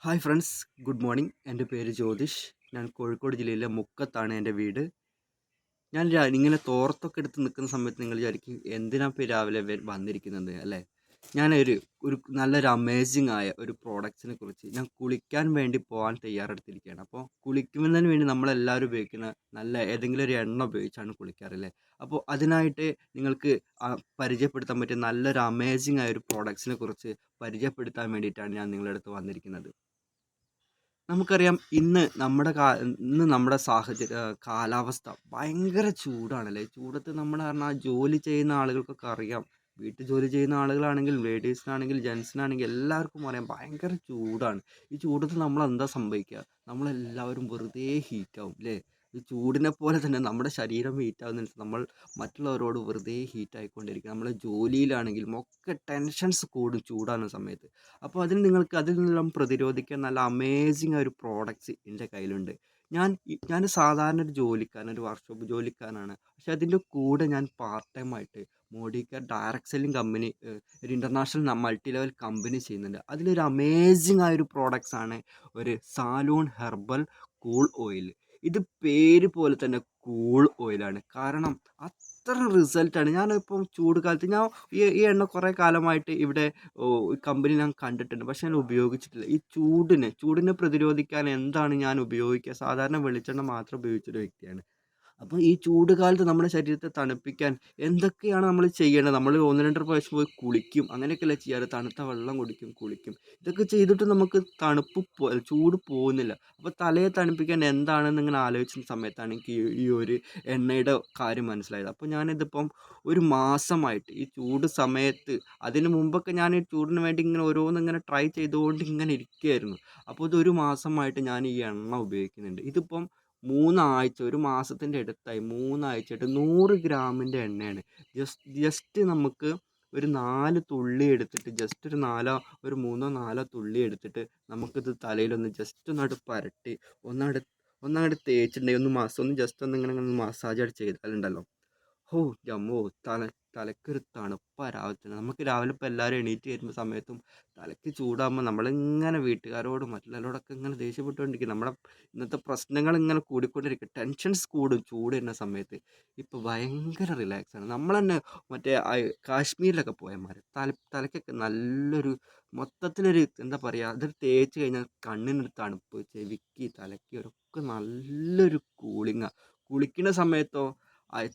Hi friends, good morning. എൻ്റെ പേര് ജ്യോതിഷ്. ഞാൻ കോഴിക്കോട് ജില്ലയിലെ മുക്കത്താണ് എൻ്റെ വീട്. ഇങ്ങനെ തോർത്തൊക്കെ എടുത്ത് നിൽക്കുന്ന സമയത്ത് നിങ്ങൾ വിചാരിക്കും എന്തിനാ ഇപ്പോൾ രാവിലെ വന്നിരിക്കുന്നത് അല്ലേ? ഞാനൊരു നല്ലൊരു അമേസിങ് ആയ ഒരു പ്രോഡക്ട്സിനെ കുറിച്ച് ഞാൻ കുളിക്കാൻ വേണ്ടി പോകാൻ തയ്യാറെടുത്തിരിക്കുകയാണ്. അപ്പോൾ കുളിക്കുന്നതിന് വേണ്ടി നമ്മളെല്ലാവരും ഉപയോഗിക്കുന്ന നല്ല ഏതെങ്കിലും ഒരു എണ്ണ ഉപയോഗിച്ചാണ് കുളിക്കാറില്ലേ? അപ്പോൾ അതിനായിട്ട് നിങ്ങൾക്ക് പരിചയപ്പെടുത്താൻ പറ്റിയ നല്ലൊരു അമേസിങ് ആയ ഒരു പ്രോഡക്ട്സിനെ കുറിച്ച് പരിചയപ്പെടുത്താൻ വേണ്ടിയിട്ടാണ് ഞാൻ നിങ്ങളുടെ അടുത്ത് വന്നിരിക്കുന്നത്. നമുക്കറിയാം ഇന്ന് നമ്മുടെ കാലാവസ്ഥ ഭയങ്കര ചൂടാണല്ലേ. ചൂടത്ത് നമ്മൾ പറഞ്ഞാൽ ജോലി ചെയ്യുന്ന ആളുകൾക്കൊക്കെ അറിയാം. വീട്ടു ജോലി ചെയ്യുന്ന ആളുകളാണെങ്കിൽ ലേഡീസിനാണെങ്കിൽ ജെൻസിനാണെങ്കിൽ എല്ലാവർക്കും അറിയാം ഭയങ്കര ചൂടാണ്. ഈ ചൂടത്ത് നമ്മളെന്താ സംഭവിക്കുക? നമ്മളെല്ലാവരും വെറുതെ ഹീറ്റാവും ല്ലേ? ഈ ചൂടിനെ പോലെ തന്നെ നമ്മുടെ ശരീരം ഹീറ്റാവുന്നതിനനുസരിച്ച് നമ്മൾ മറ്റുള്ളവരോട് വെറുതെ ഹീറ്റായിക്കൊണ്ടിരിക്കും. നമ്മൾ ജോലിയിലാണെങ്കിലും ഒക്കെ ടെൻഷൻസ് കൂടും ചൂടാകുന്ന സമയത്ത്. അപ്പോൾ അതിൽ നിന്നെല്ലാം പ്രതിരോധിക്കാൻ നല്ല അമേസിങ് ഒരു പ്രോഡക്ട്സ് എൻ്റെ കയ്യിലുണ്ട്. ഞാൻ സാധാരണ ഒരു ജോലിക്കാരൻ, ഒരു വർക്ക്ഷോപ്പ് ജോലിക്കാരനാണ്. പക്ഷേ അതിൻ്റെ കൂടെ ഞാൻ പാർട്ട് ടൈം ആയിട്ട് മോഡികെയർ ഡയറക്ട് സെല്ലിംഗ് കമ്പനി, ഒരു ഇൻ്റർനാഷണൽ മൾട്ടി ലെവൽ കമ്പനി ചെയ്യുന്നുണ്ട്. അതിലൊരു അമേസിങ് ആയൊരു പ്രോഡക്ട്സ് ആണ് ഒരു സാലൂൺ ഹെർബൽ കൂൾ ഓയിൽ. ഇത് പേര് പോലെ തന്നെ കൂൾ ഓയിലാണ്. കാരണം അത്ര റിസൾട്ടാണ്. ഞാനിപ്പം ചൂട് കാലത്ത് ഈ എണ്ണ കുറേ കാലമായിട്ട് ഇവിടെ കമ്പനി ഞാൻ കണ്ടിട്ടുണ്ട്. പക്ഷേ ഞാൻ ഉപയോഗിച്ചിട്ടില്ല. ഈ ചൂടിനെ പ്രതിരോധിക്കാൻ എന്താണ് ഞാൻ ഉപയോഗിക്കുക? സാധാരണ വെളിച്ചെണ്ണ മാത്രം ഉപയോഗിച്ചൊരു വ്യക്തിയാണ്. അപ്പോൾ ഈ ചൂട് കാലത്ത് നമ്മുടെ ശരീരത്തെ തണുപ്പിക്കാൻ എന്തൊക്കെയാണ് നമ്മൾ ചെയ്യേണ്ടത്? നമ്മൾ 1, 2 പ്രാവശ്യം പോയി കുളിക്കും. അങ്ങനെയൊക്കെയല്ലേ ചെയ്യാറ്? തണുത്ത വെള്ളം കുടിക്കും, കുളിക്കും. ഇതൊക്കെ ചെയ്തിട്ട് നമുക്ക് ചൂട് പോകുന്നില്ല. അപ്പോൾ തലയെ തണുപ്പിക്കാൻ എന്താണെന്ന് ഇങ്ങനെ ആലോചിച്ച സമയത്താണ് എനിക്ക് ഈ ഒരു എണ്ണയുടെ കാര്യം മനസ്സിലായത്. അപ്പോൾ ഞാനിതിപ്പം ഒരു മാസമായിട്ട് ഈ ചൂട് സമയത്ത്, അതിന് മുമ്പൊക്കെ ഞാൻ ഈ ചൂടിന് വേണ്ടി ഇങ്ങനെ ഓരോന്നിങ്ങനെ ട്രൈ ചെയ്തുകൊണ്ട് ഇങ്ങനെ ഇരിക്കുകയായിരുന്നു. അപ്പോൾ ഇതൊരു മാസമായിട്ട് ഞാൻ ഈ എണ്ണ ഉപയോഗിക്കുന്നുണ്ട്. ഇതിപ്പം 3 ആഴ്ച, ഒരു മാസത്തിൻ്റെ അടുത്തായി 3 ആഴ്ചയായിട്ട് 100 ഗ്രാമിൻ്റെ എണ്ണയാണ്. ജസ്റ്റ് നമുക്ക് ഒരു 4 തുള്ളി എടുത്തിട്ട്, ജസ്റ്റ് ഒരു 3 4 തുള്ളി എടുത്തിട്ട് നമുക്കിത് തലയിലൊന്ന് ജസ്റ്റ് ഒന്നങ്ങട് പുരട്ടി ഒന്നങ്ങട് തേച്ചിട്ടുണ്ടെങ്കിൽ ഒന്ന് ജസ്റ്റ് ഇങ്ങനെ മസാജ് ചെയ്താലുണ്ടല്ലോ, ഹോ! എന്റമ്മോ! തലയ്ക്കൊരു തണുപ്പാ രാവിലെ തന്നെ. നമുക്ക് രാവിലെ ഇപ്പോൾ എല്ലാവരും എണീറ്റ് വരുന്ന സമയത്തും തലയ്ക്ക് ചൂടാകുമ്പോൾ നമ്മളിങ്ങനെ വീട്ടുകാരോടും മറ്റുള്ളവരോടൊക്കെ ഇങ്ങനെ ദേഷ്യപ്പെട്ടുകൊണ്ടിരിക്കും. നമ്മുടെ ഇന്നത്തെ പ്രശ്നങ്ങൾ ഇങ്ങനെ കൂടിക്കൊണ്ടിരിക്കും. ടെൻഷൻസ് കൂടും ചൂട് വരുന്ന സമയത്ത്. ഇപ്പോൾ ഭയങ്കര റിലാക്സാണ്. നമ്മൾ തന്നെ മറ്റേ കാശ്മീരിലൊക്കെ പോയമാതിരി തലയ്ക്കൊക്കെ നല്ലൊരു മൊത്തത്തിലൊരു എന്താ പറയുക, അത് തേച്ച് കഴിഞ്ഞാൽ കണ്ണിനൊരു തണുപ്പ്, ചെവിക്ക്, തലയ്ക്ക് ഒക്കെ നല്ലൊരു കൂളിങ്ങാണ്. കുളിക്കുന്ന സമയത്തോ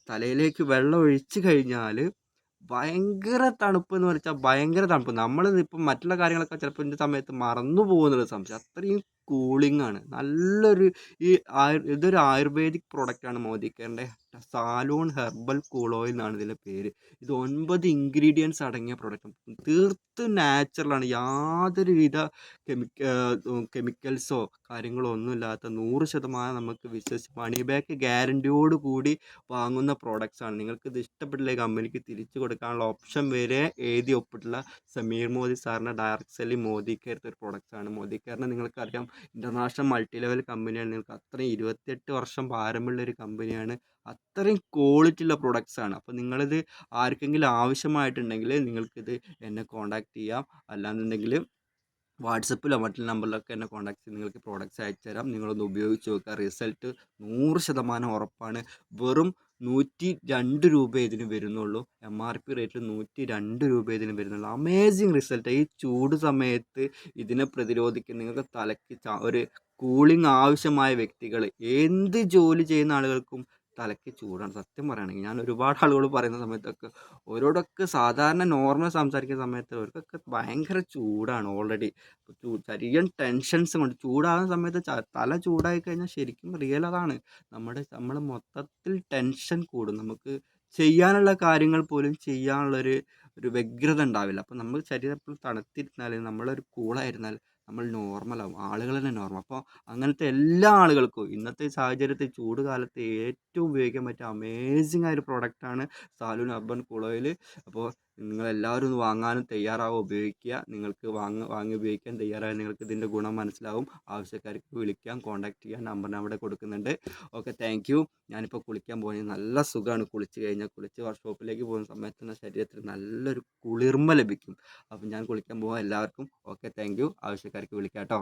തലയിലേക്ക് വെള്ളം ഒഴിച്ച് കഴിഞ്ഞാൽ ഭയങ്കര തണുപ്പെന്ന് വെച്ചാൽ ഭയങ്കര തണുപ്പ്. നമ്മളിതിപ്പം മറ്റുള്ള കാര്യങ്ങളൊക്കെ ചിലപ്പോൾ ഇതിൻ്റെ സമയത്ത് മറന്നു പോകുന്നുള്ള സംശയം. അത്രയും കൂളിംഗാണ്. നല്ലൊരു ഇതൊരു ആയുർവേദിക് പ്രൊഡക്റ്റാണ് മോദിക്കറിൻ്റെ സാലൂൺ ഹെർബൽ കൂൾ ഓയിൽ എന്നാണ് ഇതിൻ്റെ പേര്. ഇത് 9 ഇൻഗ്രീഡിയൻസ് അടങ്ങിയ പ്രൊഡക്റ്റ്. തീർത്തും നാച്ചുറലാണ്. യാതൊരുവിധ കെമിക്കൽസോ കാര്യങ്ങളോ ഒന്നുമില്ലാത്ത 100% നമുക്ക് വിശ്വസിച്ച് മണി ബാക്ക് ഗ്യാരണ്ടിയോട് കൂടി വാങ്ങുന്ന പ്രോഡക്റ്റ്സാണ്. നിങ്ങൾക്കിത് ഇഷ്ടപ്പെട്ടില്ലേ കമ്പനിക്ക് തിരിച്ചു കൊടുക്കാനുള്ള ഓപ്ഷൻ വരെ എഴുതി ഒപ്പിട്ടുള്ള സമീർ മോദി സാറിൻ്റെ ഡയറക്ട് സെല്ലിംഗ് മോദി കെയർത്തെ ഒരു പ്രോഡക്റ്റ്സാണ്. മോദി കെയറിനെ നിങ്ങൾക്കറിയാം, ഇൻ്റർനാഷണൽ മൾട്ടി ലെവൽ കമ്പനിയാണ്. നിങ്ങൾക്ക് അത്രയും 28 വർഷം പാരമ്പര്യമുള്ള ഒരു കമ്പനിയാണ്. അത്രയും ക്വാളിറ്റി ഉള്ള പ്രൊഡക്ട്സാണ്. അപ്പോൾ നിങ്ങളിത് ആർക്കെങ്കിലും ആവശ്യമായിട്ടുണ്ടെങ്കിൽ നിങ്ങൾക്കിത് എന്നെ കോൺടാക്റ്റ് ചെയ്യാം. അല്ലാന്നുണ്ടെങ്കിൽ വാട്സപ്പിലോ മറ്റുള്ള നമ്പറിലൊക്കെ എന്നെ കോൺടാക്ട് ചെയ്ത് നിങ്ങൾക്ക് പ്രോഡക്റ്റ്സ് അയച്ചു തരാം. നിങ്ങളൊന്ന് ഉപയോഗിച്ച് നോക്കുക. റിസൾട്ട് 100% ഉറപ്പാണ്. വെറും 102 രൂപ ഇതിന് വരുന്നുള്ളൂ. MRP റേറ്റിൽ 102 രൂപ ഇതിന് വരുന്നുള്ളൂ. Amazing result. ഈ ചൂട് സമയത്ത് ഇതിനെ പ്രതിരോധിക്കാൻ നിങ്ങൾക്ക് തലയ്ക്ക് ഒരു കൂളിംഗ് ആവശ്യമായ വ്യക്തികൾ, എന്ത് ജോലി ചെയ്യുന്ന ആളുകൾക്കും തലയ്ക്ക് ചൂടാണ്. സത്യം പറയുകയാണെങ്കിൽ ഞാൻ ഒരുപാട് ആളുകളോട് പറയുന്ന സമയത്തൊക്കെ അവരോടൊക്കെ സാധാരണ നോർമൽ സംസാരിക്കുന്ന സമയത്ത് അവർക്കൊക്കെ ഭയങ്കര ചൂടാണ് ഓൾറെഡി. ശരീരം ടെൻഷൻസ് കൊണ്ട് ചൂടാകുന്ന സമയത്ത് തല ചൂടായി കഴിഞ്ഞാൽ ശരിക്കും റിയൽ അതാണ്. നമ്മൾ മൊത്തത്തിൽ ടെൻഷൻ കൂടും. നമുക്ക് ചെയ്യാനുള്ള കാര്യങ്ങൾ പോലും ചെയ്യാനുള്ളൊരു വ്യഗ്രത ഉണ്ടാവില്ല. അപ്പോൾ നമ്മൾ ശരീരം എപ്പോഴും തണുത്തിരുന്നാൽ, നമ്മളൊരു കൂളായിരുന്നാൽ നമ്മൾ നോർമലാവും. ആളുകൾ തന്നെ നോർമൽ. അപ്പോൾ അങ്ങനത്തെ എല്ലാ ആളുകൾക്കും ഇന്നത്തെ സാഹചര്യത്തിൽ ചൂട് കാലത്ത് ഏറ്റവും ഉപയോഗിക്കാൻ പറ്റിയ അമേസിങ് ആയൊരു പ്രോഡക്റ്റാണ് സാലൂൺ അർബൻ കൂൾ ഓയിൽ. അപ്പോൾ നിങ്ങളെല്ലാവരും ഒന്ന് വാങ്ങാനും തയ്യാറാവുക, ഉപയോഗിക്കുക. നിങ്ങൾക്ക് വാങ്ങി ഉപയോഗിക്കാൻ തയ്യാറായാൽ നിങ്ങൾക്ക് ഇതിൻ്റെ ഗുണം മനസ്സിലാവും. ആവശ്യക്കാർക്ക് വിളിക്കാം, കോൺടാക്റ്റ് ചെയ്യാൻ നമ്പർ ഞാൻ അവിടെ കൊടുക്കുന്നുണ്ട്. Okay, thank you. ഞാനിപ്പോൾ കുളിക്കാൻ പോകുന്നത് നല്ല സുഖമാണ്. കുളിച്ച് വർക്ക്ഷോപ്പിലേക്ക് പോകുന്ന സമയത്ത് തന്നെ ശരീരത്തിൽ നല്ലൊരു കുളിർമ ലഭിക്കും. അപ്പം ഞാൻ കുളിക്കാൻ പോകാം. എല്ലാവർക്കും ഓക്കെ, താങ്ക് യു. ആവശ്യക്കാർക്ക് വിളിക്കാം കേട്ടോ.